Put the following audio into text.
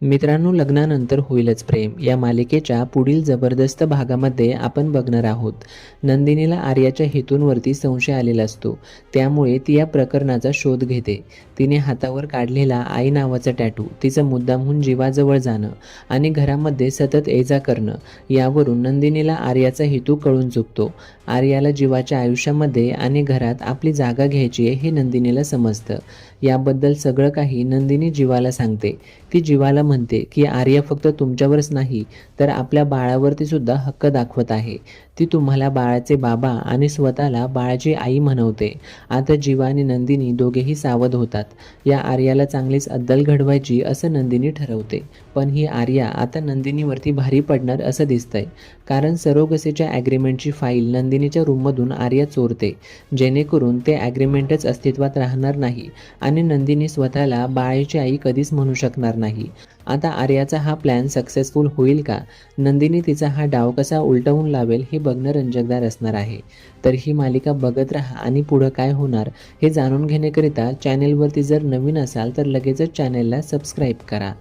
मित्रांनो, लग्नानंतर होईलच प्रेम या मालिकेच्या पुढील जबरदस्त भागामध्ये आपण बघणार आहोत. नंदिनीला आर्याच्या हेतूंवरती संशय आलेला असतो. त्यामुळे ती या प्रकरणाचा शोध घेते. तिने हातावर काढलेला आई नावाचा टॅटू, तिचं मुद्दामहून जीवाजवळ जाणं आणि घरामध्ये सतत ये-जा करणं यावरून नंदिनीला आर्याचा हेतू कळून चुकतो. आर्याला जीवाच्या आयुष्यामध्ये आणि घरात आपली जागा घ्यायची आहे हे नंदिनीला समजतं. याबद्दल सगळं काही नंदिनी जीवाला सांगते. ती जीवाला म्हणते की आर्या फक्त तुमच्यावरच नाही तर आपल्या बाळावरती सुद्धा हक्क दाखवत आहे. ती तुम्हाला बाळाचे बाबा आणि स्वतःला बाळाची आई म्हणवते. आता जीवा आणि नंदिनी दोघेही सावध होतात. या आर्याला चांगलीच अद्दल घडवायची असं नंदिनी ठरवते. पण ही आर्या आता नंदिनीवरती भारी पडणार असं दिसतंय. कारण सरोगसीच्या ॲग्रीमेंटची फाईल नंदिनीच्या रूममधून आर्या चोरते, जेणेकरून ते ॲग्रीमेंटच अस्तित्वात राहणार नाही आणि नंदिनी स्वतःला बाळाची आई कधीच म्हणू शकणार नाही. आता आर्याचा हा प्लॅन सक्सेसफुल होईल का? नंदिनी तिचा हा डाव कसा उलटवून लावेल हे बघणं रंजकदार असणार आहे. तर ही मालिका बघत राहा आणि पुढं काय होणार हे जाणून घेण्याकरिता चॅनेलवरती जर नवीन असाल तर लगेचच चॅनेलला सबस्क्राईब करा.